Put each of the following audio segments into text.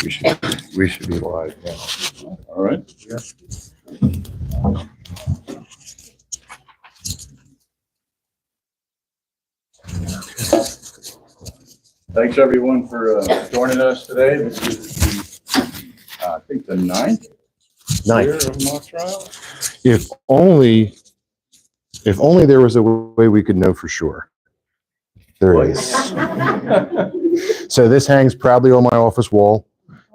We should be live now. All right. Yeah. Thanks everyone for joining us today. This is the, I think the ninth year of mock trial. If only there was a way we could know for sure. There is. So this hangs proudly on my office wall.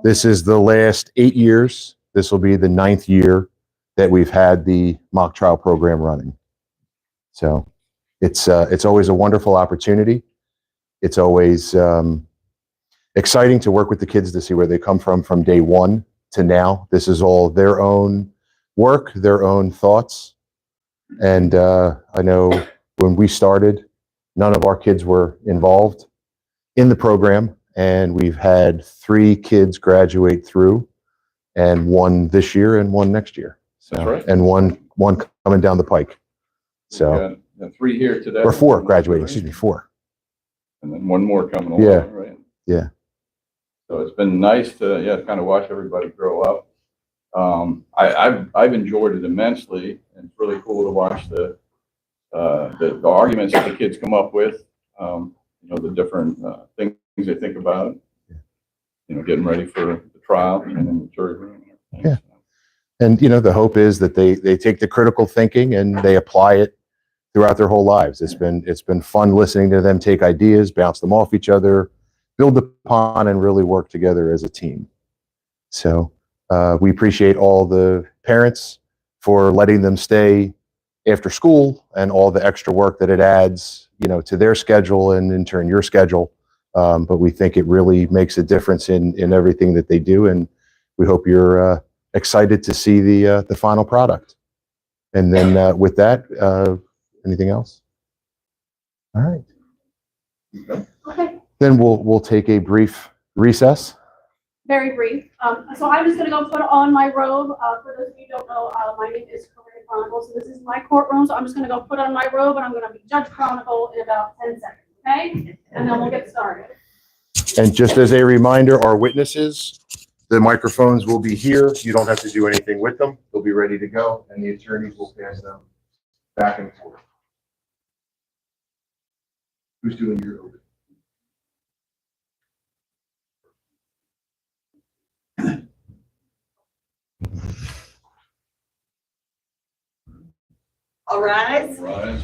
This is the last 8 years. This will be the 9th year that we've had the mock trial program running. So it's always a wonderful opportunity. It's always exciting to work with the kids to see where they come from day one to now. This is all their own work, their own thoughts. And I know when we started, none of our kids were involved in the program. And we've had 3 kids graduate through, and 1 this year and 1 next year. So, That's right. And one coming down the pike. So, Got 3 here today. or 4 graduating, excuse me, 4. And then 1 more coming along, Yeah. right? Yeah. So it's been nice to, kind of watch everybody grow up. I've enjoyed it immensely, and it's really cool to watch the arguments that the kids come up with, the different things they think about, getting ready for the trial and in the jury room. And everything. Yeah. And, the hope is that they take the critical thinking and they apply it throughout their whole lives. It's been fun listening to them take ideas, bounce them off each other, build upon, and really work together as a team. So we appreciate all the parents for letting them stay after school and all the extra work that it adds, to their schedule and in turn your schedule. But we think it really makes a difference in everything that they do. And we hope you're excited to see the final product. And then with that, anything else? All right. Okay. Then we'll take a brief recess. Very brief. So I'm just going to go put on my robe. For those of you who don't know, my name is Career Chronicle. So this is my courtroom. So I'm just going to go put on my robe, and I'm going to be Judge Chronicle in about 10 seconds. Okay? And then we'll get started. And just as a reminder, our witnesses, the microphones will be here. You don't have to do anything with them. They'll be ready to go, and the attorneys will pass them back and forth. Who's doing your oath? All rise. Rise.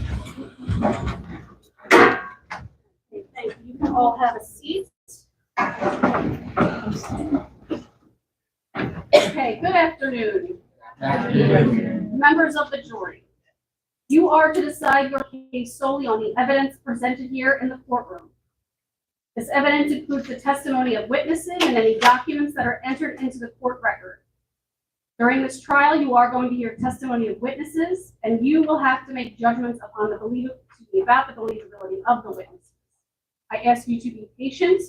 Okay, thank you. You can all have a seat. Okay, good afternoon. Members of the jury. You are to decide your case solely on the evidence presented here in the courtroom. This evidence includes the testimony of witnesses and any documents that are entered into the court record. During this trial, you are going to hear testimony of witnesses, and you will have to make judgments upon about the believability of the witnesses. I ask you to be patient,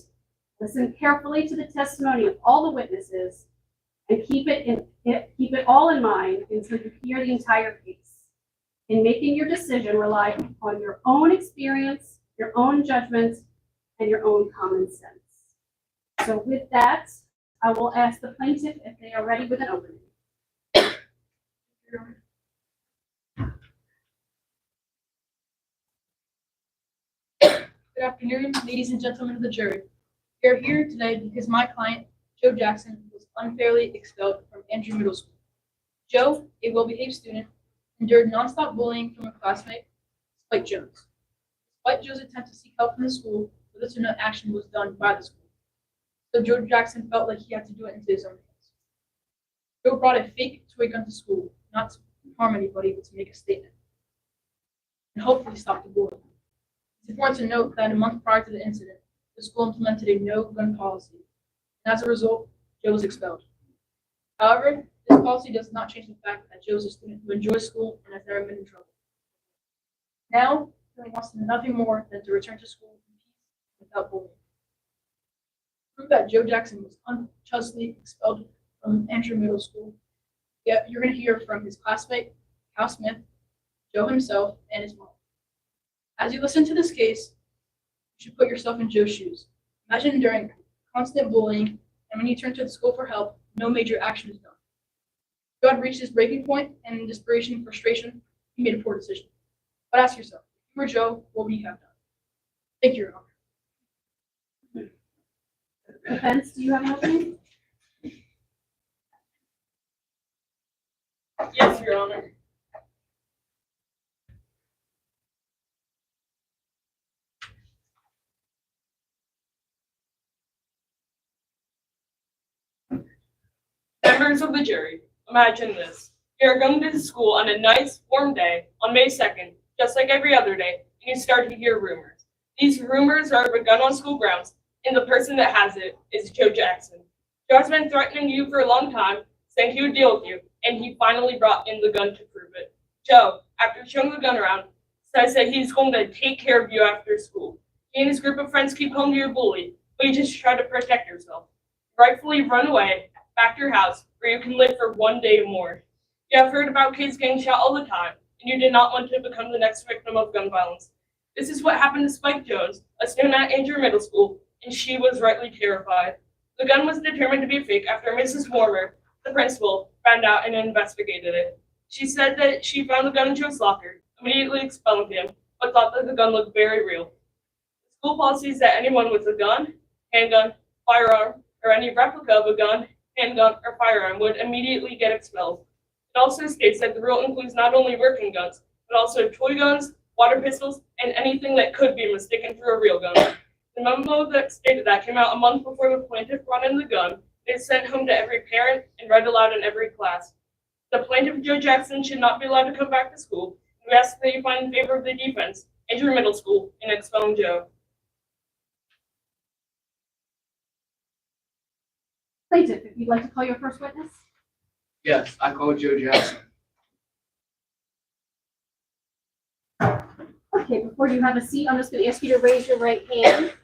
listen carefully to the testimony of all the witnesses, and keep it all in mind until you hear the entire case. In making your decision, rely on your own experience, your own judgment, and your own common sense. So with that, I will ask the plaintiff if they are ready with an opening. Good afternoon, ladies and gentlemen of the jury. We are here today because my client, Joe Jackson, was unfairly expelled from Andrew Middle School. Joe, a well-behaved student, endured nonstop bullying from a classmate, Spike Jones. Despite Joe's attempt to seek help from the school, little to no action was done by the school. So Joe Jackson felt like he had to do it into his own hands. Joe brought a fake toy gun to school, not to harm anybody, but to make a statement, and hopefully stop the bullying. It's important to note that a month prior to the incident, the school implemented a no-gun policy, and as a result, Joe was expelled. However, this policy does not change the fact that Joe is a student who enjoys school and has never been in trouble. Now, he wants nothing more than to return to school in peace without bullying. To prove that Joe Jackson was unjustly expelled from Andrew Middle School, you're going to hear from his classmate, Cal Smith, Joe himself, and his mom. As you listen to this case, you should put yourself in Joe's shoes. Imagine enduring constant bullying and when he turned to the school for help, no major action was done. God reached his breaking point, and in desperation and frustration, he made a poor decision. But ask yourself, if you were Joe, what would you have done? Thank you, Your Honor. Defense, do you have an opening? Yes, Your Honor. Members of the jury, imagine this. You are going to school on a nice, warm day on May 2nd, just like every other day, and you start to hear rumors. These rumors are of a gun on school grounds, and the person that has it is Joe Jackson. Joe has been threatening you for a long time, saying he would deal with you, and he finally brought in the gun to prove it. Joe, after showing the gun around, says that he's going to take care of you after school. He and his group of friends keep calling you a bully, but you just try to protect yourself. Rightfully run away, back to your house, where you can live for one day more. You have heard about kids getting shot all the time, and you did not want to become the next victim of gun violence. This is what happened to Spike Jones, a student at Andrew Middle School, and she was rightly terrified. The gun was determined to be fake after Mrs. Warmer, the principal, found out and investigated it. She said that she found the gun in Joe's locker, immediately expelled him, but thought that the gun looked very real. The school policy is that anyone with a gun, handgun, firearm, or any replica of a gun, handgun, or firearm would immediately get expelled. It also states that the rule includes not only working guns, but also toy guns, water pistols, and anything that could be mistaken for a real gun. The memo that stated that came out a month before the plaintiff brought in the gun. It is sent home to every parent and read aloud in every class. The plaintiff, Joe Jackson, should not be allowed to come back to school. We ask that you find in favor of the defense, Andrew Middle School, and expelling Joe. Plaintiff, if you'd like to call your first witness. Yes, I call Joe Jackson. Okay, before you have a seat, I'm just going to ask you to raise your right hand.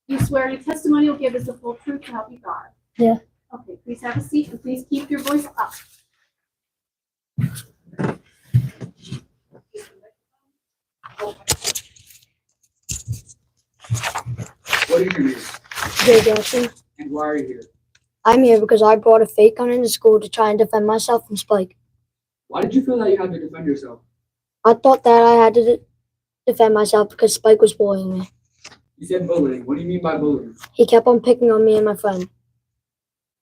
You swear any testimony you'll give is the full truth to help you God? Yeah. Okay, please have a seat and please keep your voice up. What is your name? Joe Jackson. And why are you here? I'm here because I brought a fake gun into school to try and defend myself from Spike. Why did you feel that you had to defend yourself? I thought that I had to defend myself because Spike was bullying me. You said bullying. What do you mean by bullying? He kept on picking on me and my friend.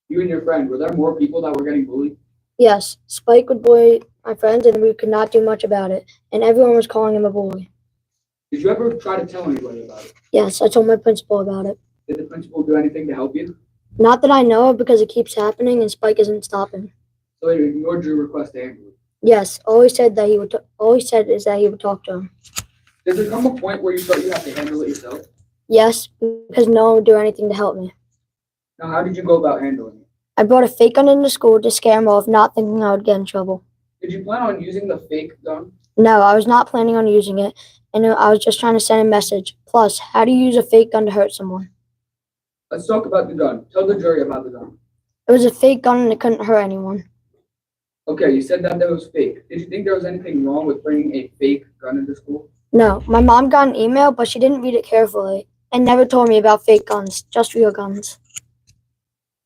You and your friend, were there more people that were getting bullied? Yes, Spike would bully my friends and we could not do much about it, and everyone was calling him a bully. Did you ever try to tell anybody about it? Yes, I told my principal about it. Did the principal do anything to help you? Not that I know of because it keeps happening and Spike isn't stopping. So he ignored your request to handle it. Yes, all he said is that he would talk to him. Did there come a point where you thought you had to handle it yourself? Yes, because no one would do anything to help me. Now, how did you go about handling it? I brought a fake gun into school to scare him off, not thinking I would get in trouble. Did you plan on using the fake gun? No, I was not planning on using it, and I was just trying to send a message. Plus, how do you use a fake gun to hurt someone? Let's talk about the gun. Tell the jury about the gun. It was a fake gun and it couldn't hurt anyone. Okay, you said that was fake. Did you think there was anything wrong with bringing a fake gun into school? No, my mom got an email, but she didn't read it carefully and never told me about fake guns, just real guns.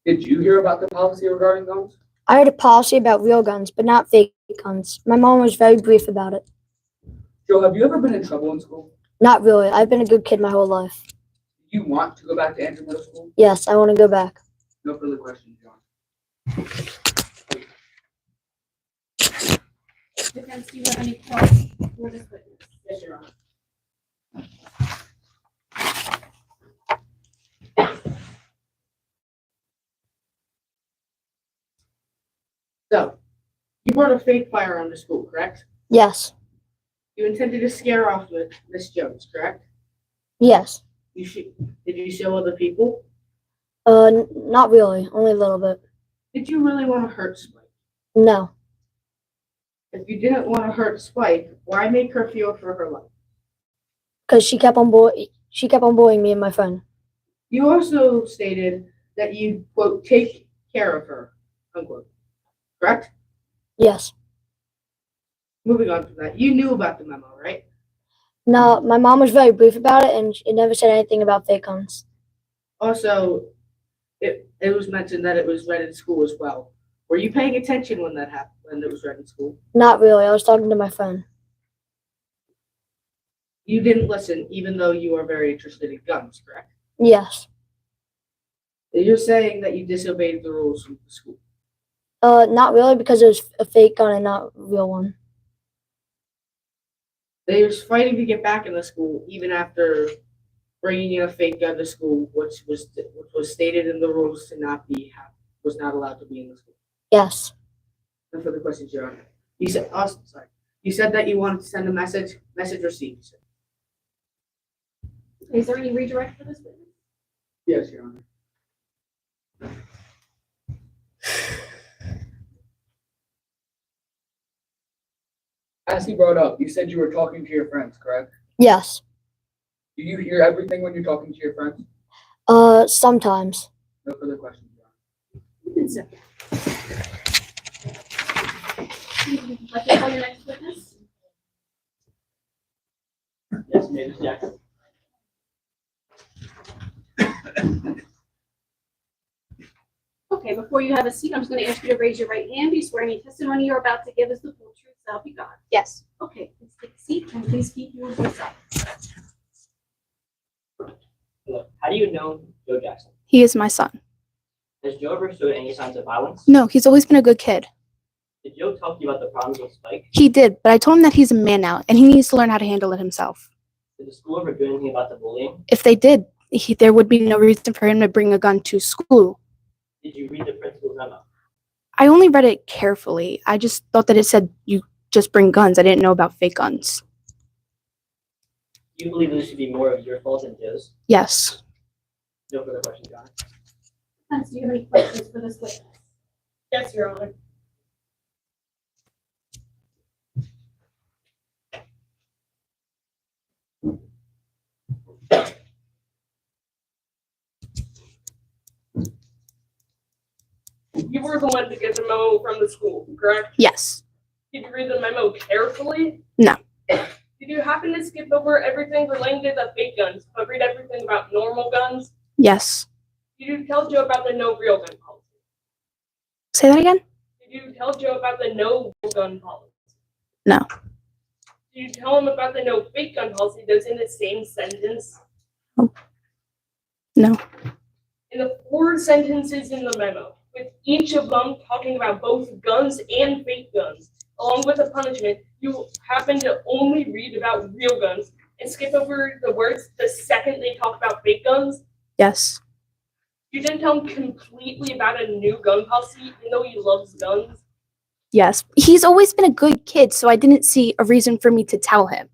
Did you hear about the policy regarding guns? I heard a policy about real guns, but not fake guns. My mom was very brief about it. Joe, have you ever been in trouble in school? Not really. I've been a good kid my whole life. Do you want to go back to Andrew Middle School? Yes, I want to go back. No further questions, John. Defense, do you have any questions for this witness? Yes, Your Honor. So, you brought a fake firearm to school, correct? Yes. You intended to scare off Miss Jones, correct? Yes. Did you show other people? Not really. Only a little bit. Did you really want to hurt Spike? No. If you didn't want to hurt Spike, why make her fear for her life? Because she kept on bullying me and my friend. You also stated that you, quote, take care of her, unquote. Correct? Yes. Moving on from that, you knew about the memo, right? No, my mom was very brief about it, and it never said anything about fake guns. Also, it was mentioned that it was read in school as well. Were you paying attention when that happened, when it was read in school? Not really. I was talking to my phone. You didn't listen, even though you are very interested in guns, correct? Yes. You're saying that you disobeyed the rules of the school. Not really because it was a fake gun and not a real one. They were fighting to get back in the school, even after bringing in a fake gun to school, which was stated in the rules to not be was not allowed to be in the school. Yes. No further questions, Your Honor. You said, oh, sorry. You said that you wanted to send a message received. Is there any redirect for this witness? Yes, Your Honor. As he brought up, you said you were talking to your friends, correct? Yes. Do you hear everything when you're talking to your friends? Sometimes. No further questions, Your Honor. You can sit down. Like to call your next witness? Yes, Mavis Jackson. Okay, before you have a seat, I'm just going to ask you to raise your right hand. Do you swear any testimony you're about to give is the full truth, so help you God? Yes. Okay, please take a seat and please keep your voice up. Hello. How do you know Joe Jackson? He is my son. Has Joe ever showed any signs of violence? No, he's always been a good kid. Did Joe talk to you about the problems with Spike? He did, but I told him that he's a man now and he needs to learn how to handle it himself. Did the school ever do anything about the bullying? If they did, there would be no reason for him to bring a gun to school. Did you read the principal's memo? I only read it carefully. I just thought that it said you just bring guns. I didn't know about fake guns. Do you believe this should be more of your fault than Joe's? Yes. No further questions, Your Honor. Defense, do you have any questions for this witness? Yes, Your Honor. You were the one to get the memo from the school, correct? Yes. Did you read the memo carefully? No. Did you happen to skip over everything related to fake guns, but read everything about normal guns? Yes. Did you tell Joe about the no real gun policy? Say that again? Did you tell Joe about the no real gun policy? No. Did you tell him about the no fake gun policy that's in the same sentence? No. In the 4 sentences in the memo, with each of them talking about both guns and fake guns, along with a punishment, you happen to only read about real guns and skip over the words the second they talk about fake guns? Yes. You didn't tell him completely about a new gun policy, even though he loves guns? Yes. He's always been a good kid, so I didn't see a reason for me to tell him.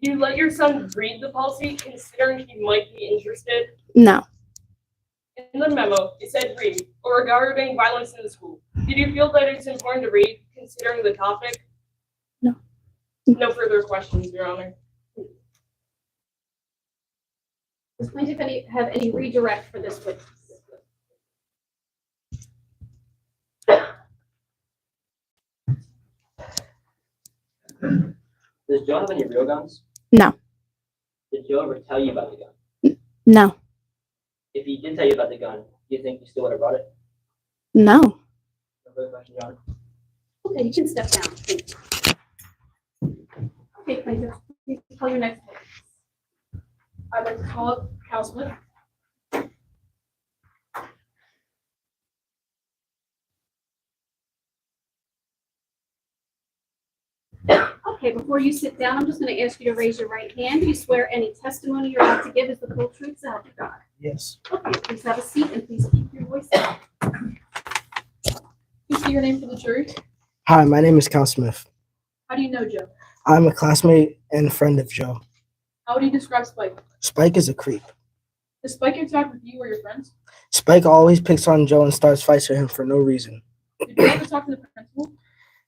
Did you let your son read the policy, considering he might be interested? No. In the memo, it said read, or regarding violence in the school. Did you feel that it's important to read, considering the topic? No. No further questions, Your Honor. Does plaintiff have any redirect for this witness? Does Joe have any real guns? No. Did Joe ever tell you about the gun? No. If he did tell you about the gun, do you think you still would have brought it? No. No further question, Your Honor. Okay, you can step down, please. Okay, plaintiff, please call your next witness. I'd like to call up Cal Smith. Okay, before you sit down, I'm just going to ask you to raise your right hand. Do you swear any testimony you're about to give is the full truth, so help you God? Yes. Okay, please have a seat and please keep your voice up. Please say your name for the jury. Hi, my name is Cal Smith. How do you know Joe? I'm a classmate and friend of Joe. How would you describe Spike? Spike is a creep. Does Spike interact with you or your friends? Spike always picks on Joe and starts fights with him for no reason. Did you ever talk to the principal?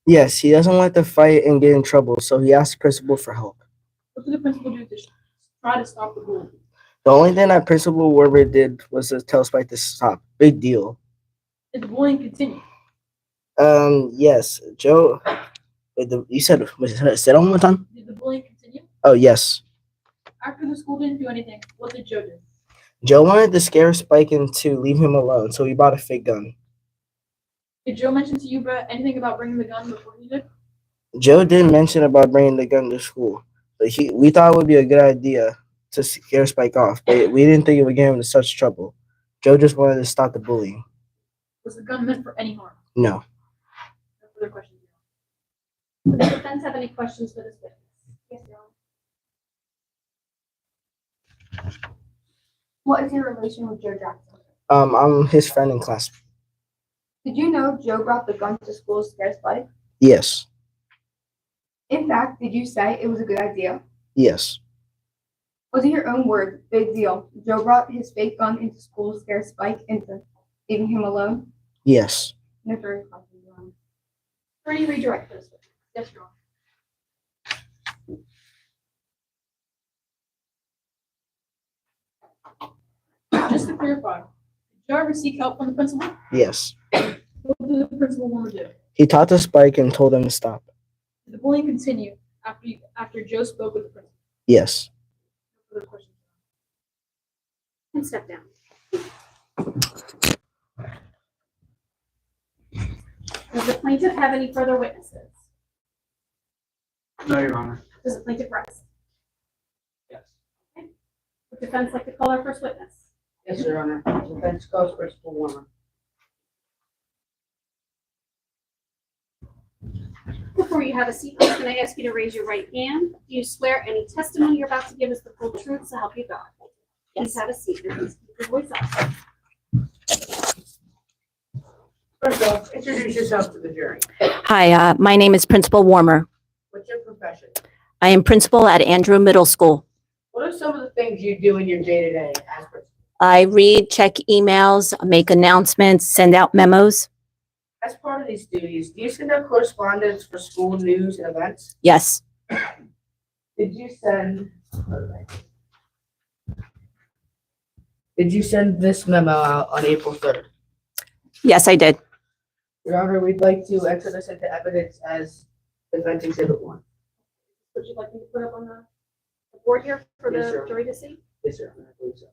Yes, he doesn't like to fight and get in trouble, so he asks the principal for help. What did the principal do to try to stop the bullying? The only thing that Principal Werber did was to tell Spike to stop. Big deal. Did the bullying continue? Yes, Joe. Wait, you said, say that one more time? Did the bullying continue? Oh, yes. After the school didn't do anything, what did Joe do? Joe wanted to scare Spike into leave him alone, so he bought a fake gun. Did Joe mention to you anything about bringing the gun before he did? Joe didn't mention about bringing the gun to school, but we thought it would be a good idea to scare Spike off, but we didn't think it would get him into such trouble. Joe just wanted to stop the bullying. Was the gun meant for any harm? No. No further questions. Does the defense have any questions for this witness? Yes, Your Honor. What is your relation with Joe Jackson? I'm his friend in class. Did you know Joe brought the gun to school to scare Spike? Yes. In fact, did you say it was a good idea? Yes. Was it your own words, big deal? Joe brought his fake gun into school to scare Spike into leaving him alone? Yes. No further questions, Your Honor. Attorney, redirect this witness. Yes, Your Honor. Just to clarify, did Joe ever seek help from the principal? Yes. What did the principal want to do? He talked to Spike and told him to stop. Did the bullying continue after Joe spoke with the principal? Yes. No further questions. And step down. Does the plaintiff have any further witnesses? No, Your Honor. Does the plaintiff rest? Yes. Would defense like to call our first witness? Yes, Your Honor. Defense calls Principal Warner. Before you have a seat, please, can I ask you to raise your right hand? Do you swear any testimony you're about to give is the full truth, so help you God? Please have a seat and please keep your voice up. First off, introduce yourself to the jury. Hi, my name is Principal Warmer. What's your profession? I am principal at Andrew Middle School. What are some of the things you do in your day-to-day as principal? I read, check emails, make announcements, send out memos. As part of these duties, do you send out correspondence for school news and events? Yes, Did you send this memo out on April 3rd? yes, I did. Your Honor, we'd like to enter this into evidence as Defense Exhibit 1. Would you like me to put up on the board here for Yes, the sir. jury to see? Yes, Your Honor, I believe so.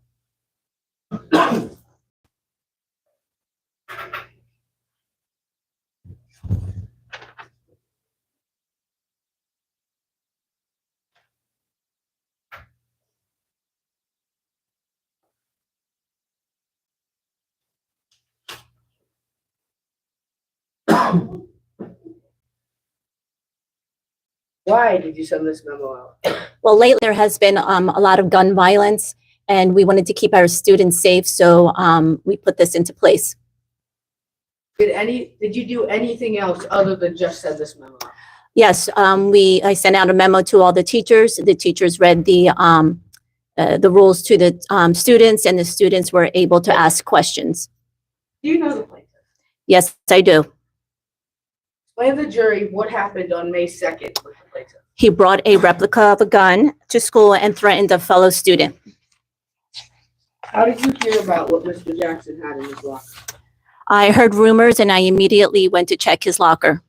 Why did you send this memo out? Well, lately there has been a lot of gun violence, and we wanted to keep our students safe, so we put this into place. Did you do anything else other than just send this memo out? Yes, I sent out a memo to all the teachers. The teachers read the rules to the students, and the students were able to ask questions. Do you know the plaintiff? Yes, I do. Explain to the jury what happened on May 2nd with the plaintiff. He brought a replica of a gun to school and threatened a fellow student. How did you hear about what Mr. Jackson had in his locker? I heard rumors and I immediately went to check his locker.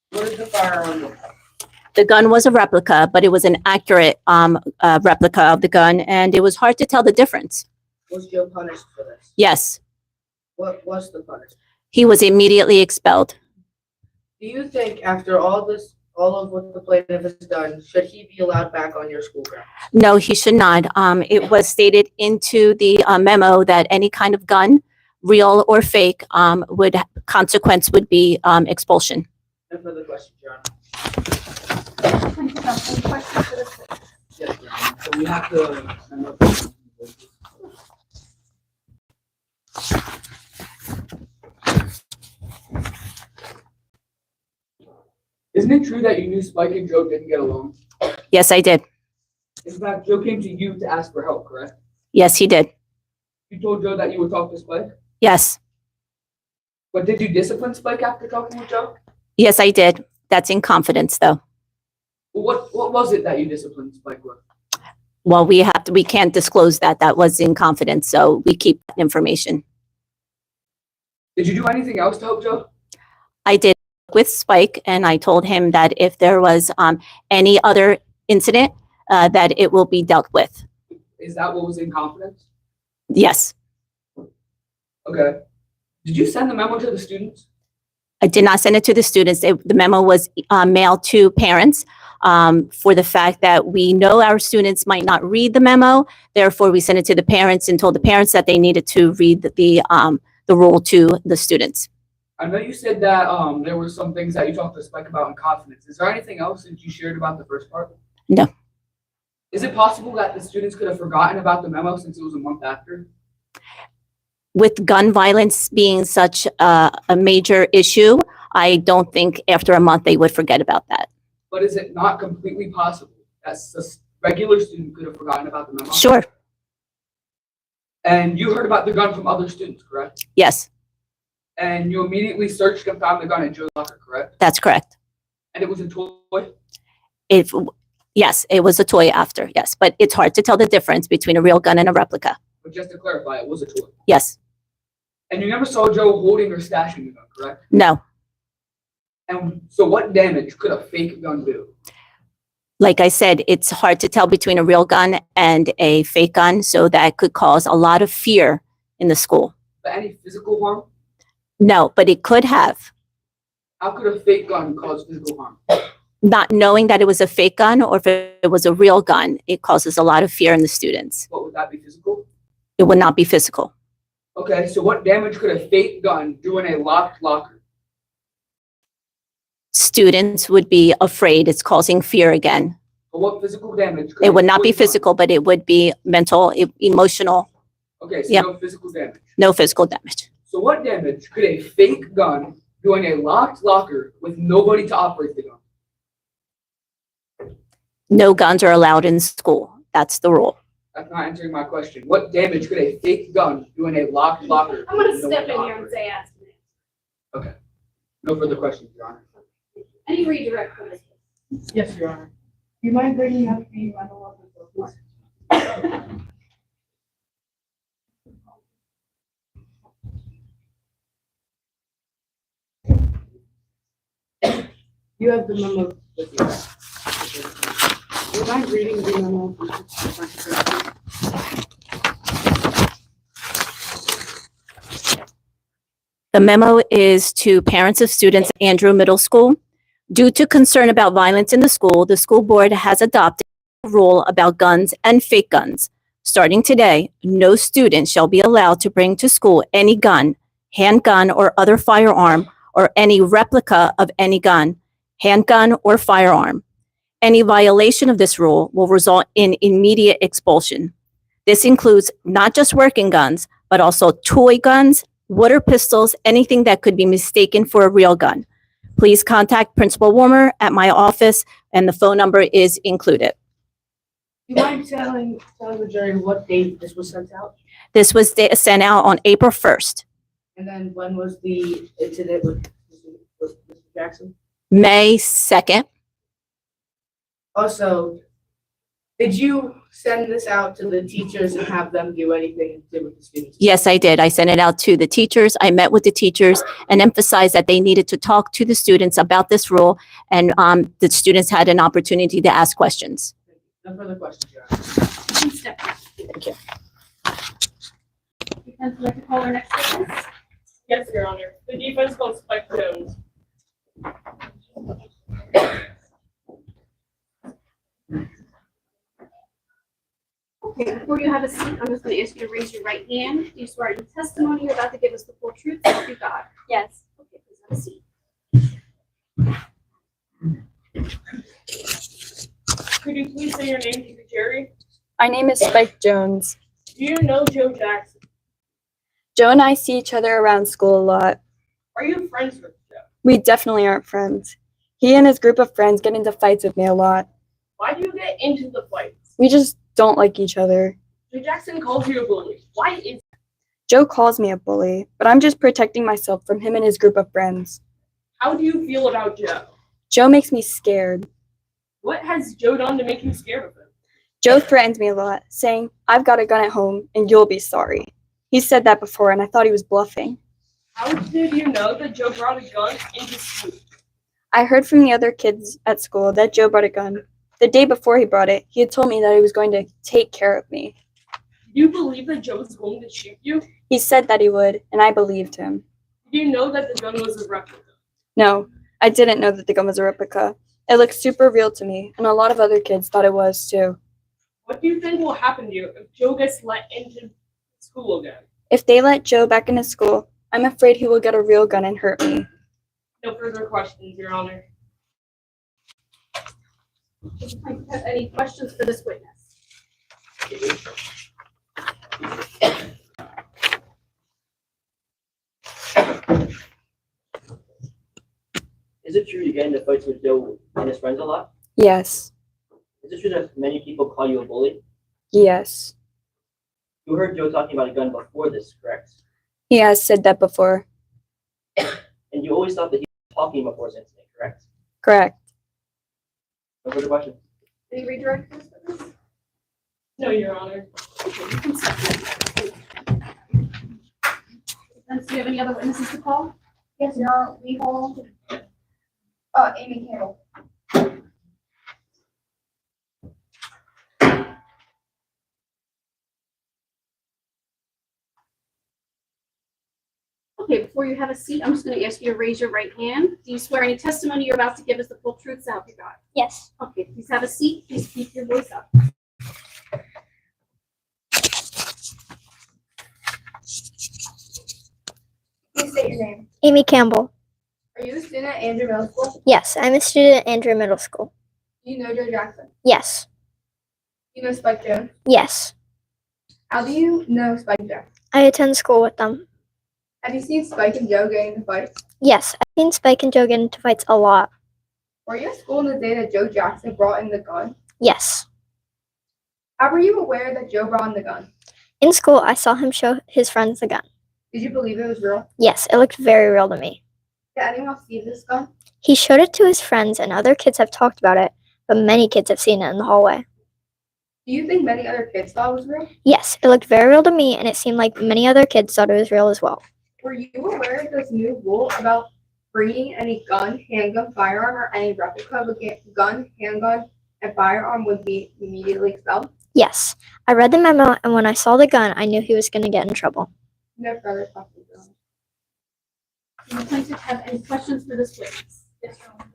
What did the firearm look like? The gun was a replica, but it was an accurate replica of the gun, and it was hard to tell the difference. Was Joe punished for this? Yes, What was the punishment? he was immediately expelled. Do you think after all of what the plaintiff has done, should he be allowed back on your school grounds? No, he should not. It was stated into the memo that any kind of gun, real or fake, consequence would be expulsion. No further questions, Your Honor. Plaintiff has any questions for this witness? Yes, Your Honor. So we have to. Isn't it true that you knew Spike and Joe didn't get along? Yes, I did. In fact, Joe came to you to ask for help, correct? Yes, he did. You told Joe that you would talk to Spike? Yes. But did you discipline Spike after talking with Joe? Yes, I did. That's in confidence, though. Well, what was it that you disciplined Spike with? Well, we can't disclose that. That was in confidence, so we keep that information. Did you do anything else to help Joe? I did with Spike, and I told him that if there was any other incident, that it will be dealt with. Is that what was in confidence? Yes, Okay. Did you send the memo to the students? I did not send it to the students. The memo was mailed to parents for the fact that we know our students might not read the memo. Therefore, we sent it to the parents and told the parents that they needed to read the rule to the students. I know you said that there were some things that you talked to Spike about in confidence. Is there anything else that you shared about the first part? No. Is it possible that the students could have forgotten about the memo since it was a month after? With gun violence being such a major issue, I don't think after a month they would forget about that. But is it not completely possible that a regular student could have forgotten about the memo? Sure. And you heard about the gun from other students, correct? Yes, And you immediately searched and found the gun in Joe's locker, correct? that's correct. And it was a toy? Yes, it was a toy after, yes, but it's hard to tell the difference between a real gun and a replica. But just to clarify, it was a toy. Yes, And you never saw Joe holding or stashing the gun, correct? no. And so what damage could a fake gun do? Like I said, it's hard to tell between a real gun and a fake gun, so that could cause a lot of fear in the school. But any physical harm? No, but it could have. How could a fake gun cause physical harm? Not knowing that it was a fake gun or if it was a real gun, it causes a lot of fear in the students. What would that be, physical? It would not be physical. Okay, so what damage could a fake gun do in a locked locker? Students would be afraid. It's causing fear again. But what physical damage? Could It a would not be toy gun- physical, but it would be mental, emotional, Okay, so Yep. no physical damage. no physical damage. So what damage could a fake gun do in a locked locker with nobody to operate the gun? No guns are allowed in school. That's the rule. That's not answering my question. What damage could a fake gun do in a locked locker? I'm gonna with step nobody in to here and operate? say ask me. Okay. No further questions, Your Honor. Any redirect for this? Yes, Your Honor. Do you mind bringing up the rental of the book? You have the memo with you. Do you mind reading the memo? The memo is to parents of students at Andrew Middle School. Due to concern about violence in the school board has adopted a rule about guns and fake guns. Starting today, no student shall be allowed to bring to school any gun, handgun, or other firearm, or any replica of any gun, handgun, or firearm. Any violation of this rule will result in immediate expulsion. This includes not just working guns, but also toy guns, water pistols, anything that could be mistaken for a real gun. Please contact Principal Warmer at my office, and the phone number is included. Do you mind telling the jury what date this was sent out? This was sent out on April 1st, And then when was the incident with Mr. Jackson? May 2nd. Also, did you send this out to the teachers and have them do anything to do with the students? Yes, I did. I sent it out to the teachers. I met with the teachers and emphasized that they needed to talk to the students about this rule, and the students had an opportunity to ask questions. No further questions, Your Honor. Please step back. Thank you. Defense, would like to call our next witness? Yes, Your Honor. The defense calls Spike Jones. Okay, before you have a seat, I'm just gonna ask you to raise your right hand. Do you swear the testimony you're about to give us the full truth, so help you God? Yes. Okay, please have a seat. Could you please say your name to the jury? My name is Spike Jones. Do you know Joe Jackson? Joe and I see each other around school a lot. Are you friends with Joe? We definitely aren't friends. He and his group of friends get into fights with me a lot. Why do you get into the fights? We just don't like each other. Joe Jackson calls you a bully. Why is Joe calls me a bully, but I'm just protecting myself from him and his group of friends. How do you feel about Joe? Joe makes me scared. What has Joe done to make you scared of him? Joe threatens me a lot, saying, "I've got a gun at home and you'll be sorry." He said that before and I thought he was bluffing. How did you know that Joe brought a gun into school? I heard from the other kids at school that Joe brought a gun. The day before he brought it, he had told me that he was going to take care of me. Do you believe that Joe was going to shoot you? He said that he would, and I believed him. Do you know that the gun was a replica? No, I didn't know that the gun was a replica. It looked super real to me, and a lot of other kids thought it was too. What do you think will happen to you if Joe gets let into school again? If they let Joe back into school, I'm afraid he will get a real gun and hurt me. No further questions, Your Honor. Does the plaintiff have any questions for this witness? Is it true you get into fights with Joe and his friends a lot? Yes. Is it true that many people call you a bully? Yes. You heard Joe talking about a gun before this, correct? He has said that before. And you always thought that he was talking before this incident, correct? Correct. No further questions. Any redirect for this witness? No, Your Honor. And do you have any other witnesses to call? Yes, Your Honor, we hold, Amy Campbell. Okay, before you have a seat, I'm just going to ask you to raise your right hand. Do you swear any testimony you're about to give is the full truth, so help you God? Yes. Okay, please have a seat. Please keep your voice up. Please state your name. Amy Campbell. Are you a student at Andrew Middle School? Yes, I'm a student at Andrew Middle School. Do you know Joe Jackson? Yes. Do you know Spike Jones? Yes. How do you know Spike Jones? I attend school with them. Have you seen Spike and Joe getting into fights? Yes, I've seen Spike and Joe get into fights a lot. Were you at school on the day that Joe Jackson brought in the gun? Yes. How were you aware that Joe brought in the gun? In school, I saw him show his friends the gun. Did you believe it was real? Yes, it looked very real to me. Did anyone else see this gun? He showed it to his friends, and other kids have talked about it, but many kids have seen it in the hallway. Do you think many other kids thought it was real? Yes, it looked very real to me, and it seemed like many other kids thought it was real as well. Were you aware of this new rule about bringing any gun, handgun, firearm, or any replica of a gun, handgun, and firearm would be immediately expelled? Yes, I read the memo, and when I saw the gun, I knew he was going to get in trouble. No further questions. Do the plaintiff have any questions for this witness? Yes, Your Honor.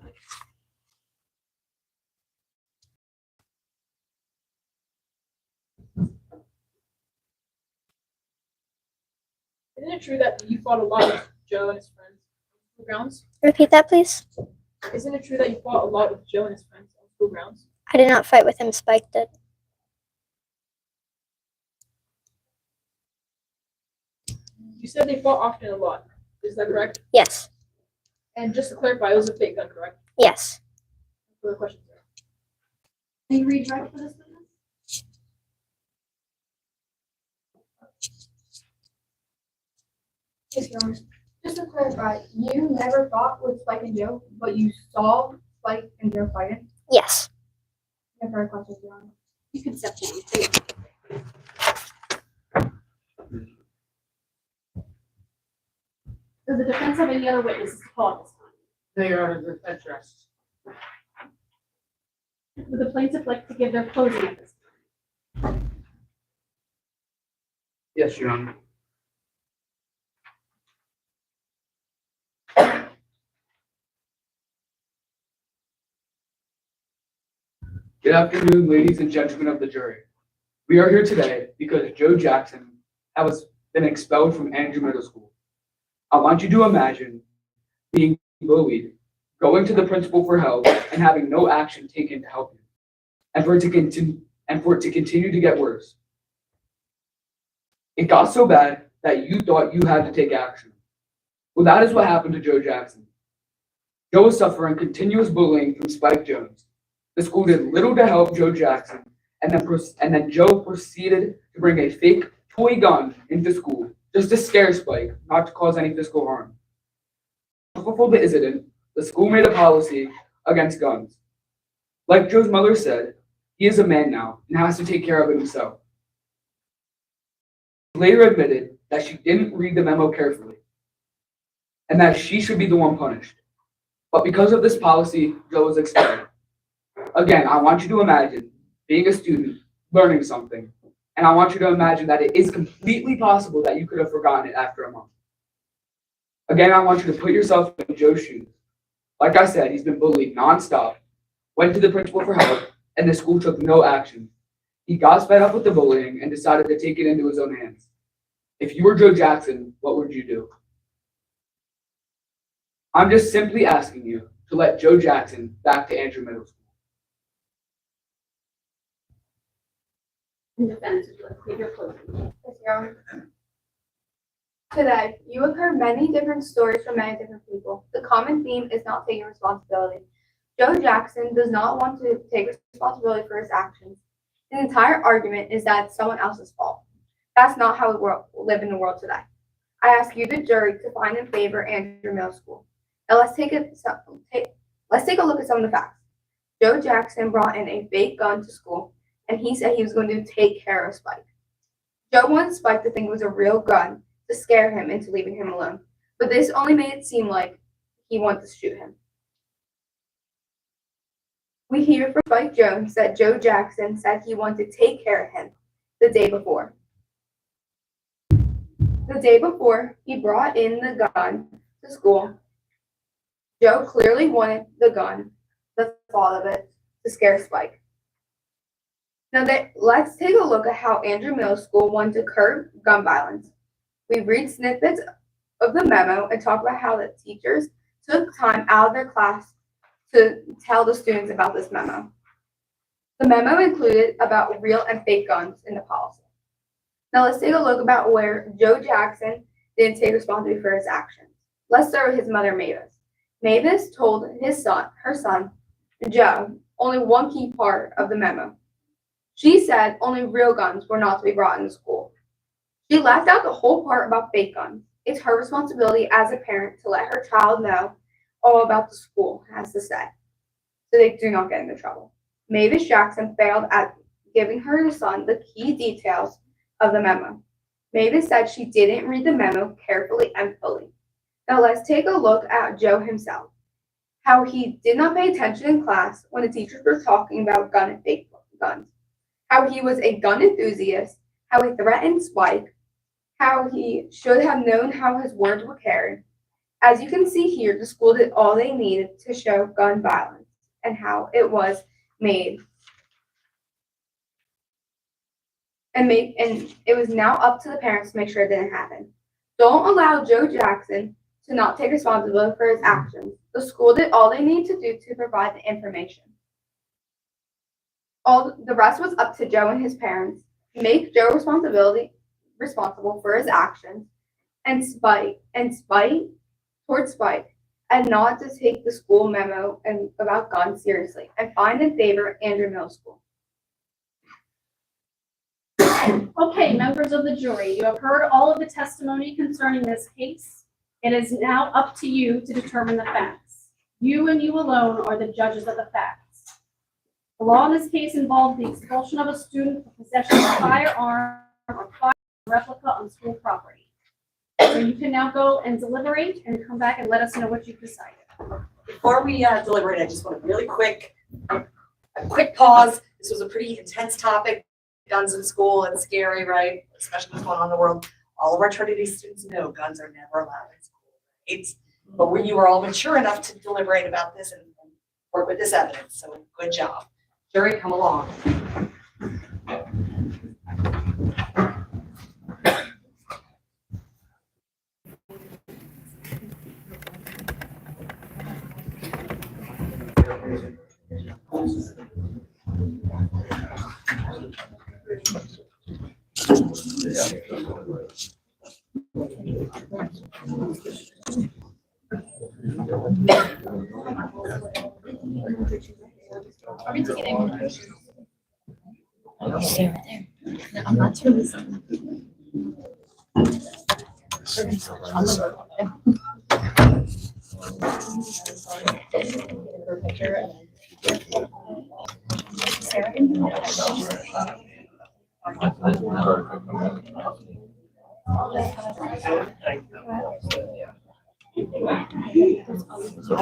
Isn't it true that you fought a lot with Joe and his friends on school grounds? Repeat that, please. Isn't it true that you fought a lot with Joe and his friends on school grounds? I did not fight with him, Spike did. You said they fought often a lot. Is that correct? Yes. And just to clarify, it was a fake gun, correct? Yes. Further questions there. Any redirect for this witness? Yes, Your Honor. Just to clarify, you never fought with Spike and Joe, but you saw Spike and Joe fighting? Yes. No further questions, Your Honor. You can step down. Thank you. Does the defense have any other witnesses to call at this time? No, Your Honor, the defense rests. Would the plaintiff like to give their closing at this time? Yes, Your Honor. Good afternoon, ladies and gentlemen of the jury. We are here today because Joe Jackson has been expelled from Andrew Middle School. I want you to imagine being bullied, going to the principal for help, and having no action taken to help you, and for it to continue to get worse. It got so bad that you thought you had to take action. Well, that is what happened to Joe Jackson. Joe was suffering continuous bullying from Spike Jones. The school did little to help Joe Jackson, and then Joe proceeded to bring a fake toy gun into school just to scare Spike, not to cause any physical harm. Before the incident, the school made a policy against guns. Like Joe's mother said, he is a man now and has to take care of it himself. She later admitted that she didn't read the memo carefully and that she should be the one punished. But because of this policy, Joe was expelled. Again, I want you to imagine being a student, learning something, And I want you to imagine that it is completely possible that you could have forgotten it after a month. Again, I want you to put yourself in Joe's shoes. Like I said, he's been bullied nonstop, went to the principal for help, and the school took no action. He got fed up with the bullying and decided to take it into his own hands. If you were Joe Jackson, what would you do? I'm just simply asking you to let Joe Jackson back to Andrew Middle School. Defendant, let's take your closing. Yes, Your Honor. Today, you have heard many different stories from many different people. The common theme is not taking responsibility. Joe Jackson does not want to take responsibility for his actions. The entire argument is that it's someone else's fault. That's not how we live in the world today. I ask you, the jury, to find in favor of Andrew Middle School. Now let's take a look at some of the facts. Joe Jackson brought in a fake gun to school, and he said he was going to take care of Spike. Joe wanted Spike to think it was a real gun to scare him into leaving him alone, but this only made it seem like he wanted to shoot him. We hear from Spike Jones that Joe Jackson said he wanted to take care of him the day before. The day before he brought in the gun to school, Joe clearly wanted the gun, the thought of it, to scare Spike. Now let's take a look at how Andrew Middle School wanted to curb gun violence. We read snippets of the memo and talk about how the teachers took time out of their class to tell the students about this memo. The memo included about real and fake guns in the policy. Now let's take a look about where Joe Jackson didn't take responsibility for his actions. Let's start with his mother, Mavis. Mavis told her son, Joe, only one key part of the memo. She said only real guns were not to be brought into school. She left out the whole part about fake guns. It's her responsibility as a parent to let her child know all about the school has to say, so they do not get into trouble. Mavis Jackson failed at giving her son the key details of the memo. Mavis said she didn't read the memo carefully and fully. Now let's take a look at Joe himself. How he did not pay attention in class when the teachers were talking about gun and fake guns. How he was a gun enthusiast, how he threatened Spike, how he should have known how his words were carried. As you can see here, the school did all they needed to show gun violence and how it was made. And it was now up to the parents to make sure it didn't happen. Don't allow Joe Jackson to not take responsibility for his actions. The school did all they need to do to provide the information. The rest was up to Joe and his parents. Make Joe responsible for his actions and spite towards Spike, and not to take the school memo about guns seriously, and find in favor of Andrew Middle School. Okay, members of the jury, you have heard all of the testimony concerning this case. It is now up to you to determine the facts. You and you alone are the judges of the facts. The law in this case involved the expulsion of a student for possession of a firearm or fire replica on school property. So you can now go and deliberate and come back and let us know what you've decided. Before we deliberate, I just want a really quick pause. This was a pretty intense topic. Guns in school, it's scary, right? Especially what's going on in the world. All of our Trinity students know guns are never allowed in school, right? But when you were all mature enough to deliberate about this and work with this evidence, so good job. Jury, come along. I'm not sure this. I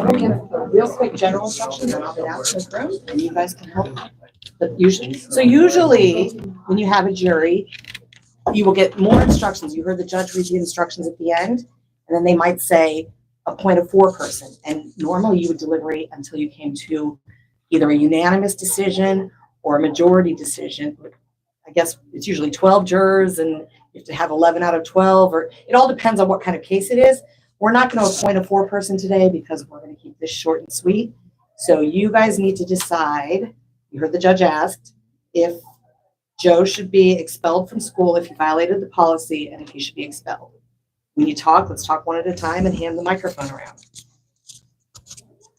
will give a real quick general instruction, and I'll get out to the room, and you guys can help But usually, so usually, when you have a jury, you will get more instructions. You heard the judge read the instructions at the end, and then they might say, appoint a foreperson. And normally you would deliberate until you came to either a unanimous decision or a majority decision. I guess it's usually 12 jurors and you have to have 11 out of 12, or it all depends on what kind of case it is. We're not going to appoint a foreperson today because we're going to keep this short and sweet. So you guys need to decide, you heard the judge asked, if Joe should be expelled from school if he violated the policy and if he should be expelled. When you talk, let's talk one at a time and hand the microphone around.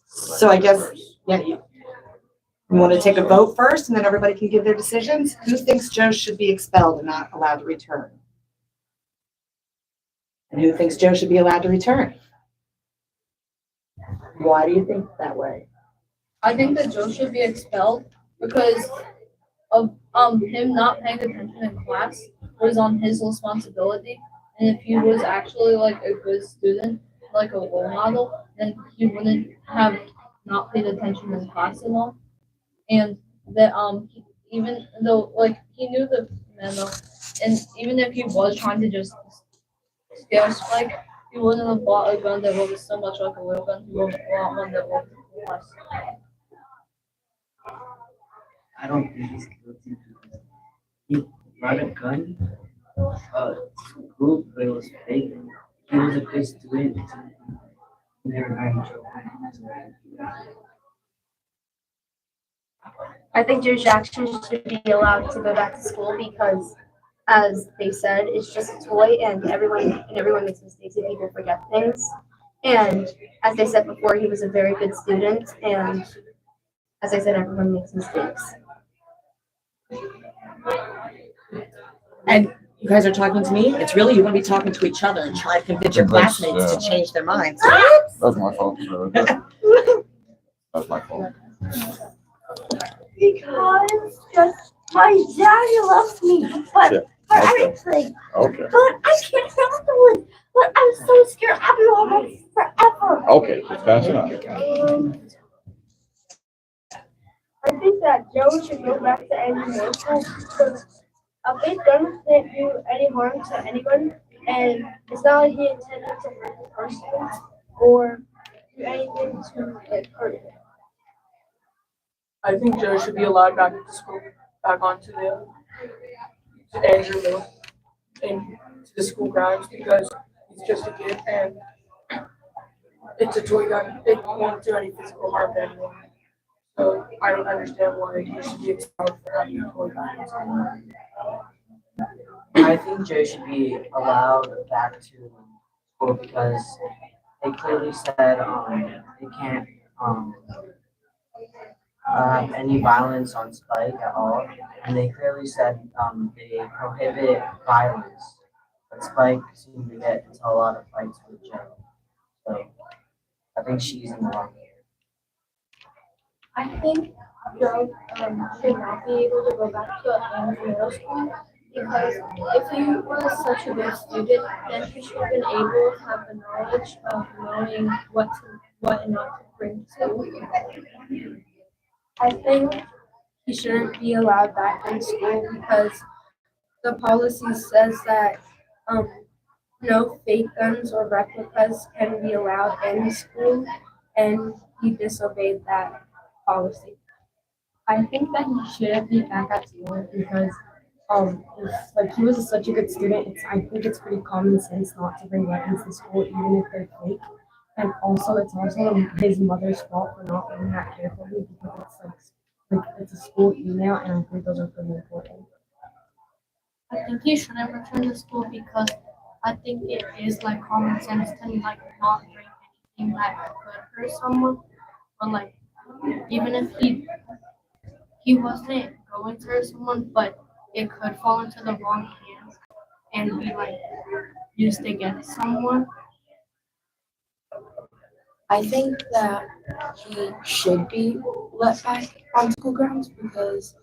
So I guess, yeah, you want to take a vote first and then everybody can give their decisions? Who thinks Joe should be expelled and not allowed to return? And who thinks Joe should be allowed to return? Why do you think that way? I think that Joe should be expelled because of him not paying attention in class was on his responsibility. And if he was actually like a good student, like a role model, then he wouldn't have not paid attention in class at all. And that even though like he knew the memo, and even if he was trying to just scare Spike, he wouldn't have bought a gun that was so much like a real gun. He would have bought one that was less. I don't think he's guilty because he brought a gun to school, but it was fake. He was a good student. He never got in trouble. I think Joe Jackson should be allowed to go back to school because, as they said, it's just a toy, and everyone makes mistakes and people forget things. And as they said before, he was a very good student, and as I said, everyone makes mistakes. And you guys are talking to me? It's really, you want to be talking to each other and try to convince your classmates to change their minds. That's my fault. That's my fault. Because just my daddy loves me, but Yeah. for Okay. everything. Okay. But I can't handle it. But I'm so scared I'll be almost forever. Okay, that's enough. I think that Joe should go back to Middle School because a fake gun can't do any harm to anybody, and it's not like he intended to hurt the person or do anything to like hurt him. I think Joe should be allowed back to school, back onto to Andrew Middle and to the school grounds because he's just a kid and it's a toy gun. It won't do any physical harm to anyone. So I don't understand why he should be expelled for having a toy gun. I think Joe should be allowed back to school because they clearly said they can't have any violence on Spike at all, and they clearly said they prohibit violence. But Spike seemed to get into a lot of fights with Joe, so I think she's in the wrong. I think Joe should not be able to go back to middle school because if he was such a good student, then he should have been able to have the knowledge of knowing what and not to bring to. I think he shouldn't be allowed back in school because the policy says that no fake guns or replicas can be allowed in school, and he disobeyed that policy. I think that he shouldn't be back at school because it's like he was such a good student. I think it's pretty common sense not to bring weapons to school even if they're fake. And also it's also his mother's fault for not doing that carefully because it's like it's a school email, and I think those are pretty important. I think he shouldn't return to school because I think it is like common sense to like not bring anything that could hurt someone. But like even if he wasn't going to hurt someone, but it could fall into the wrong hands and be like used against someone. I think that he should be let back on school grounds because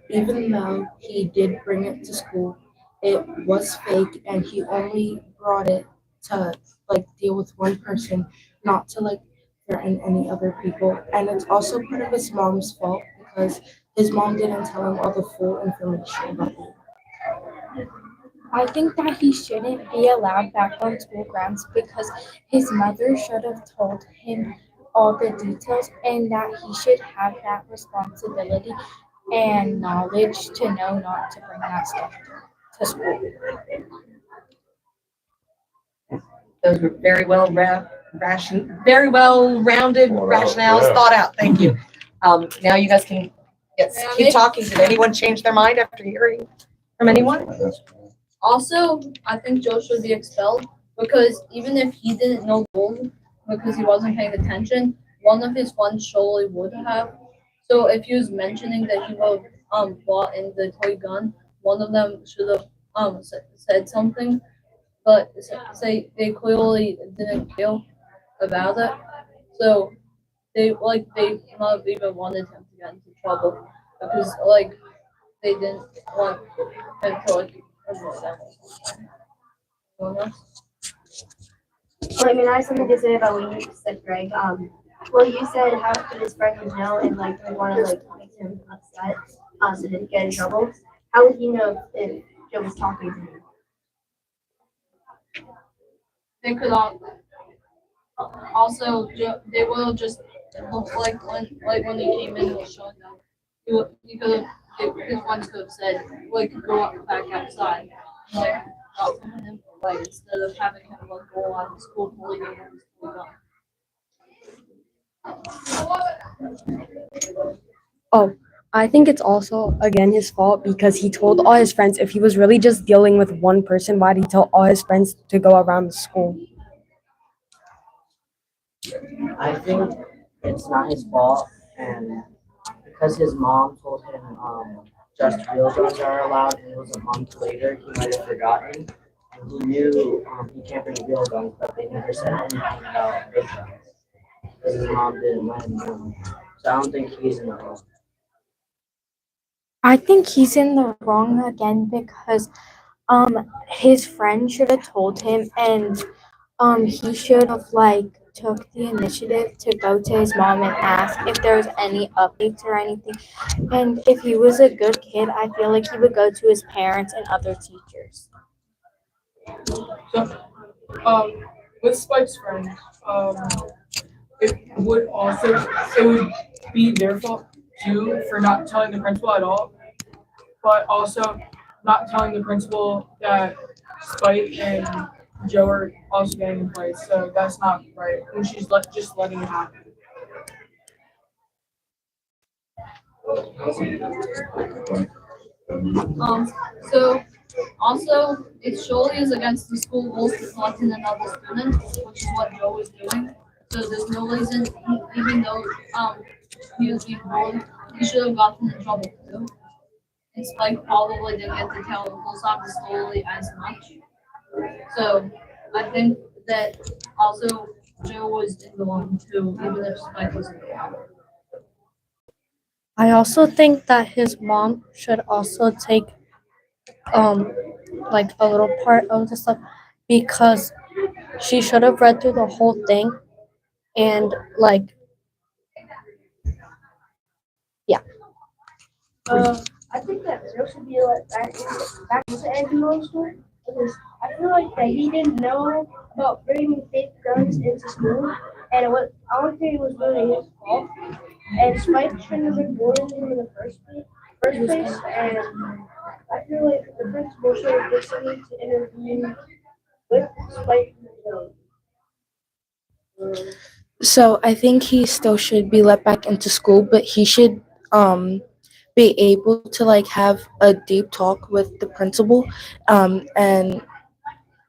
even though he did bring it to school, it was fake and he only brought it to like deal with one person, not to like threaten any other people. And it's also part of his mom's fault because his mom didn't tell him all the full information about it. I think that he shouldn't be allowed back on school grounds because his mother should have told him all the details and that he should have that responsibility and knowledge to know not to bring that stuff to school. Those were very well very well rounded rationales, yeah. thought out. Thank you. Now you guys can keep talking. Did anyone change their mind after hearing from anyone? Also, I think Joe should be expelled because even if he didn't know gold because he wasn't paying attention, one of his friends surely would have. So if he was mentioning that he would bought in the toy gun, one of them should have said something, but say they clearly didn't feel about it. So they not even wanted him to get into trouble because they didn't want him to avoid them. Anyone else? Well, I mean, I have something to say about what you said, Greg. Well, you said how could his friends know and we want to make him upset, so he didn't get in trouble. How would he know if Joe was talking to him? They could also they will just look like when he came in and was showing them. He could have his ones could have said go up back outside talk to him instead of having him go on school bullying and school gun. Oh, I think it's also again his fault because he told all his friends. If he was really just dealing with one person, why did he tell all his friends to go around the school? I think it's not his fault, and because his mom told him just real guns are allowed, and it was a month later, he might have forgotten. And he knew he can't bring real guns, but they never said anything about fake guns because his mom didn't let him know. So I don't think he's in the wrong. I think he's in the wrong again because his friend should have told him and he should have took the initiative to go to his mom and ask if there was any updates or anything. And if he was a good kid, I feel like he would go to his parents and other teachers. So, with Spike's friends, it would be their fault too for not telling the principal at all, but also not telling the principal that Spike and Joe are also getting in place. So that's not right. And she's just letting it happen. So also it surely is against the school rules to select another student, which is what Joe is doing. So there's no reason, even though he was being bullied, he should have gotten in trouble too. And Spike probably didn't get to tell the police officer slowly as much. So I think that also Joe was in the wrong too, even if Spike wasn't there. I also think that his mom should also take a little part of the stuff because she should have read through the whole thing and yeah. I think that Joe should be let back into Andrew school because I feel like that he didn't know about bringing fake guns into school, and I don't think it was really his fault. And Spike shouldn't have been bullying him in the first place, and I feel like the principal should have listened to intervene with Spike. So I think he still should be let back into school, but he should be able to have a deep talk with the principal and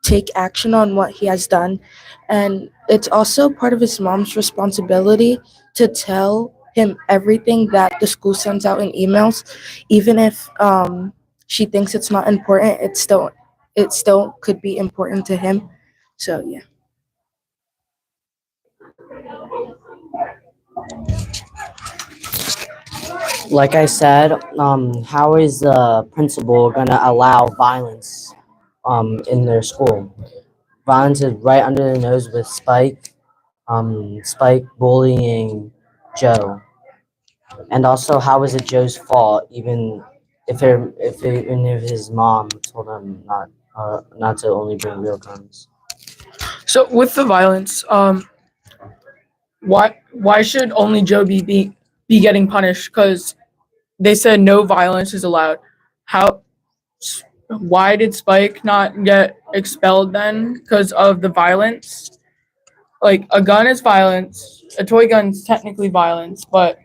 take action on what he has done. And it's also part of his mom's responsibility to tell him everything that the school sends out in emails, even if she thinks it's not important. It still could be important to him. So yeah. Like I said, how is the principal gonna allow violence in their school? Violence is right under the nose with Spike bullying Joe. And also, how is it Joe's fault, even if his mom told him not to only bring real guns? So with the violence, why should only Joe be getting punished? Because they said no violence is allowed. Why did Spike not get expelled then? Because of the violence? Like, a gun is violence, a toy gun's technically violence, but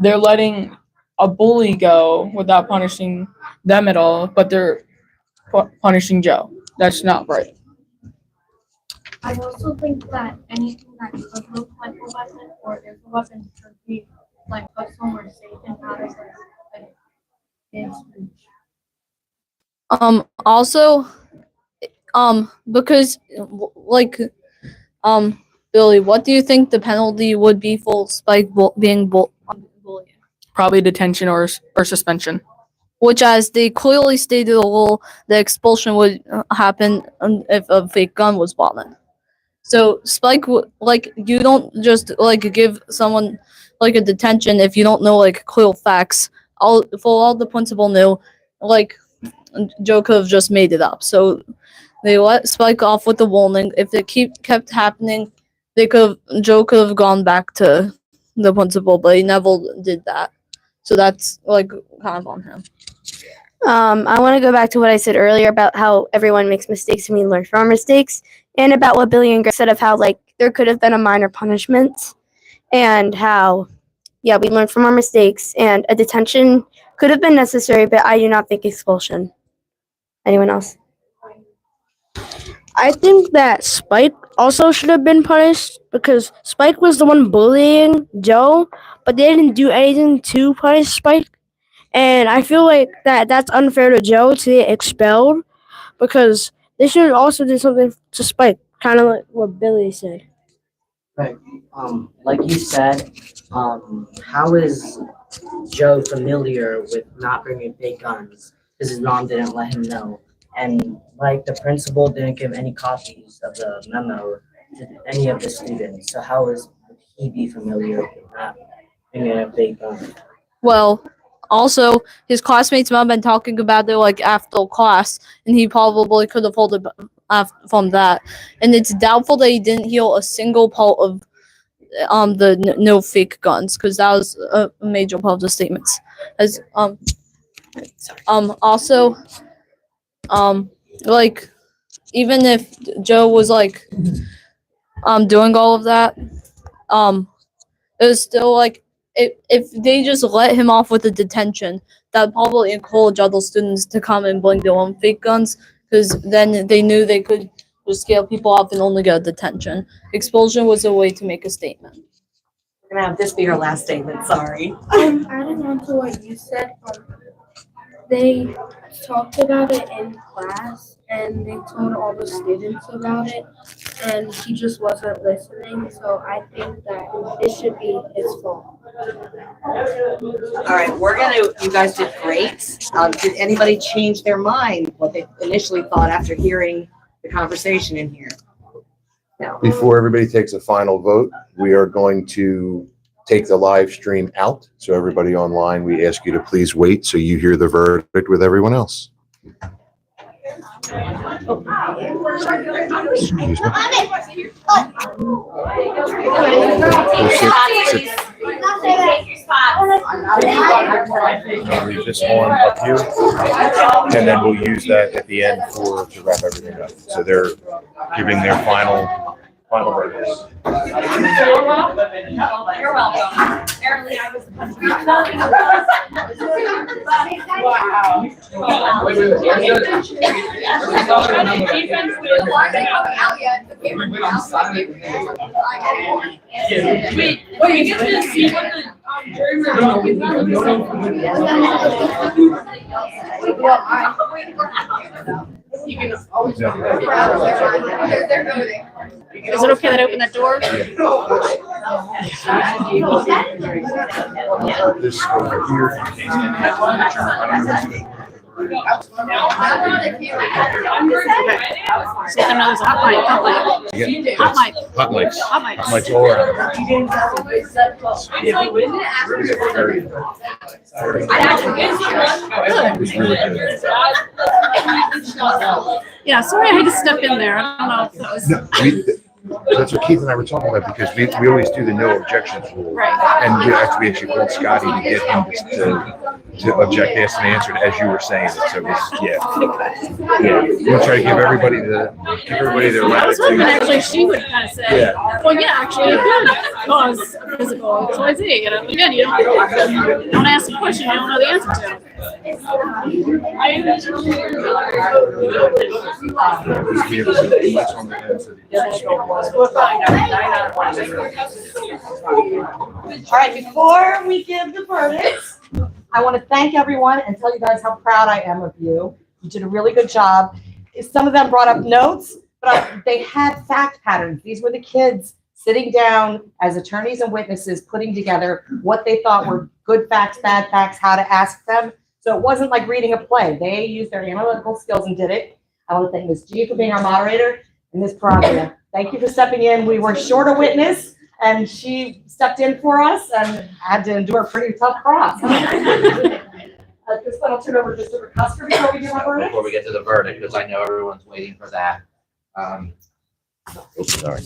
they're letting a bully go without punishing them at all, but they're punishing Joe. That's not right. I also think that anything that could look like a weapon or is a weapon should be like put somewhere safe and out of like his reach. Also, because Billy, what do you think the penalty would be for Spike being bullied? Probably detention or suspension. Which, as they clearly stated the rule, the expulsion would happen if a fake gun was bought in. So Spike, you don't just give someone a detention if you don't know clear facts. All the principal knew, Joe could have just made it up. So they let Spike off with the warning. If it kept happening, Joe could have gone back to the principal, but he never did that. So that's kind of on him. I want to go back to what I said earlier about how everyone makes mistakes and we learn from our mistakes, and about what Billy and Greg said of how there could have been a minor punishment, and how we learned from our mistakes and a detention could have been necessary, but I do not think expulsion. Anyone else? I think that Spike also should have been punished because Spike was the one bullying Joe, but they didn't do anything to punish Spike. And I feel like that's unfair to Joe to get expelled because they should also do something to Spike, kind of like what Billy said. Right. Like you said, how is Joe familiar with not bringing fake guns because his mom didn't let him know? And the principal didn't give any copies of the memo to any of the students. So how would he be familiar with not bringing a fake gun? Well, also, his classmates might have been talking about it after class, and he probably could have pulled it from that. And it's doubtful that he didn't hear a single part of the no fake guns, because that was a major part of the statements. As also, even if Joe was doing all of that, it was still if they just let him off with a detention, that would probably encourage other students to come and bring their own fake guns, because then they knew they could just scare people off and only get a detention. Expulsion was a way to make a statement. We're gonna have this be your last statement, sorry. Adding on to what you said, they talked about it in class and they told all the students about it, and he just wasn't listening. So I think that it should be his fault. All right, you guys did great. Did anybody change their mind, what they initially thought after hearing the conversation in here? No. Before everybody takes a final vote, we are going to take the live stream out. So everybody online, we ask you to please wait so you hear the verdict with everyone else. Excuse me. I'll leave this one up here, and then we'll use that at the end to wrap everything up. So they're giving their final verdicts. You're welcome. Apparently I was. Wait, you get to see what the jury Is it okay that I open that door? This over here. Hot mics all around. It was really good. Yeah, sorry I had to step in there. I don't know if that was. No, that's what Keith and I were talking about, because we always do the no objections rule. Right. And we actually called Scotty to get him to object, ask and answer it as you were saying it. So it was, yeah. We'll try to give everybody their I was hoping latitude. actually she would kind of say, Yeah. well, yeah, actually, it could cause physical XYZ. You know, again, you don't ask a question you don't know the answer to. All right, before we give the verdicts, I want to thank everyone and tell you guys how proud I am of you. You did a really good job. Some of them brought up notes, but they had fact patterns. These were the kids sitting down as attorneys and witnesses, putting together what they thought were good facts, bad facts, how to ask them. So it wasn't like reading a play. They used their analytical skills and did it. I want to thank Ms. G for being our moderator and Ms. Pirraglia. Thank you for stepping in. We were short a witness, and she stepped in for us and had to endure a pretty tough cross. At this point, I'll turn over to Mr. Custer before we give our verdict. Before we get to the verdict, because I know everyone's waiting for that. Sorry.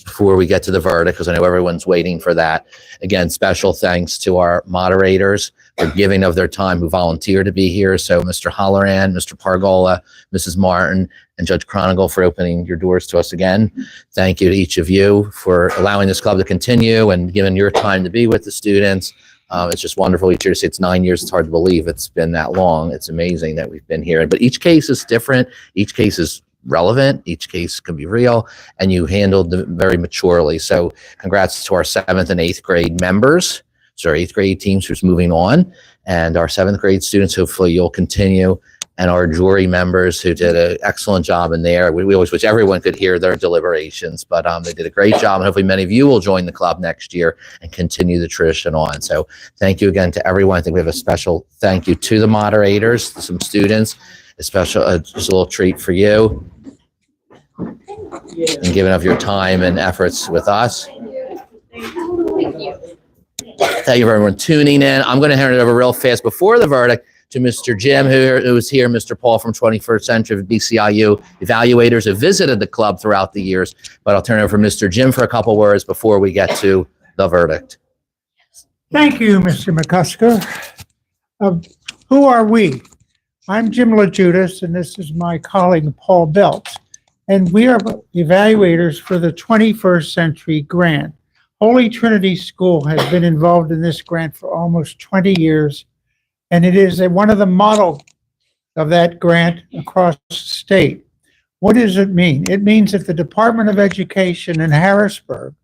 Before we get to the verdict, because I know everyone's waiting for that. Again, special thanks to our moderators for giving of their time who volunteered to be here. So Mr. Holleran, Mr. Pargola, Mrs. Martin, and Judge Chronicle for opening your doors to us again. Thank you to each of you for allowing this club to continue and giving your time to be with the students. It's just wonderful each year to see. It's 9 years. It's hard to believe it's been that long. It's amazing that we've been here. But each case is different. Each case is relevant. Each case can be real, and you handled them very maturely. So congrats to our 7th and 8th grade members. So our 8th grade teams who's moving on, and our 7th grade students, hopefully you'll continue, and our jury members who did an excellent job in there. We always wish everyone could hear their deliberations, but they did a great job, and hopefully many of you will join the club next year and continue the tradition on. So thank you again to everyone. I think we have a special thank you to the moderators, to some students, a special, just a little treat for you, and giving of your time and efforts with us. Thank you for everyone tuning in. I'm going to hand it over real fast before the verdict to Mr. Jim, who is here, Mr. Paul from 21st Century BCIU evaluators who visited the club throughout the years. But I'll turn it over to Mr. Jim for a couple words before we get to the verdict. Thank you, Mr. McCusker. Who are we? I'm Jim LaJudas, and this is my colleague, Paul Belts. And we are evaluators for the 21st Century Grant. Holy Trinity School has been involved in this grant for almost 20 years, and it is one of the model of that grant across the state. What does it mean? It means that the Department of Education in Harrisburg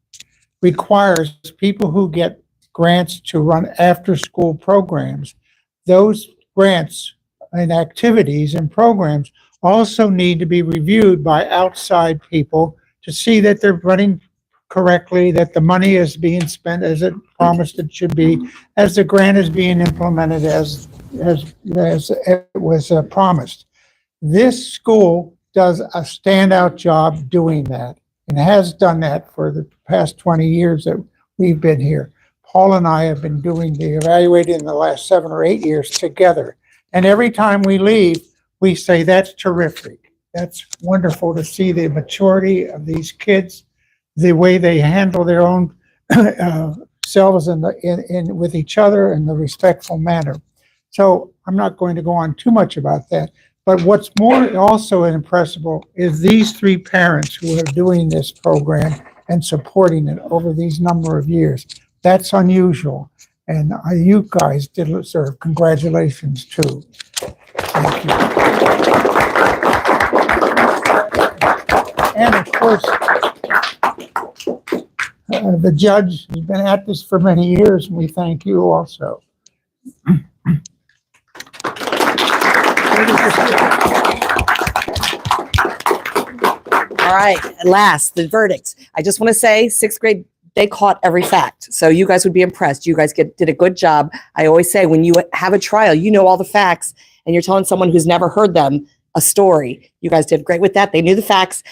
requires people who get grants to run after-school programs. Those grants and activities and programs also need to be reviewed by outside people to see that they're running correctly, that the money is being spent as it promised it should be, as the grant is being implemented as it was promised. This school does a standout job doing that and has done that for the past 20 years that we've been here. Paul and I have been doing the evaluating in the last 7 or 8 years together. And every time we leave, we say, that's terrific. That's wonderful to see the maturity of these kids, the way they handle their own selves in with each other in the respectful manner. So I'm not going to go on too much about that. But what's more also impressive is these 3 parents who are doing this program and supporting it over these number of years. That's unusual. And you guys did deserve congratulations too. Thank you. And of course, the judge has been at this for many years, and we thank you also. All right, at last, the verdicts. I just want to say, 6th grade, they caught every fact. So you guys would be impressed. You guys did a good job. I always say, when you have a trial, you know all the facts, and you're telling someone who's never heard them a story. You guys did great with that. They knew the facts.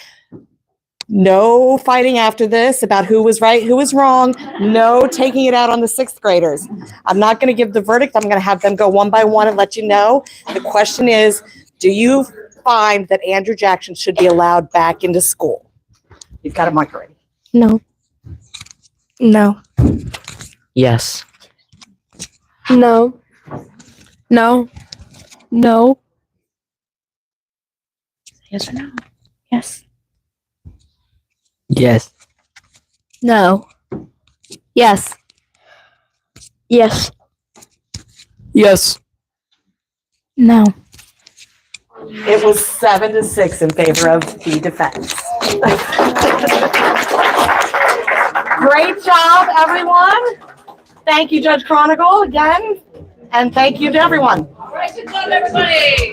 No fighting after this about who was right, who was wrong. No taking it out on the sixth graders. I'm not going to give the verdict. I'm going to have them go one by one and let you know. The question is, do you find that Andrew Jackson should be allowed back into school? You've got a mic already. No. No. Yes. No. No. No. Yes or no? Yes. Yes. No. Yes. Yes. Yes. No. It was 7-6 in favor of the defense. Great job, everyone. Thank you, Judge Chronicle, again. And thank you to everyone. All right, good job, everybody.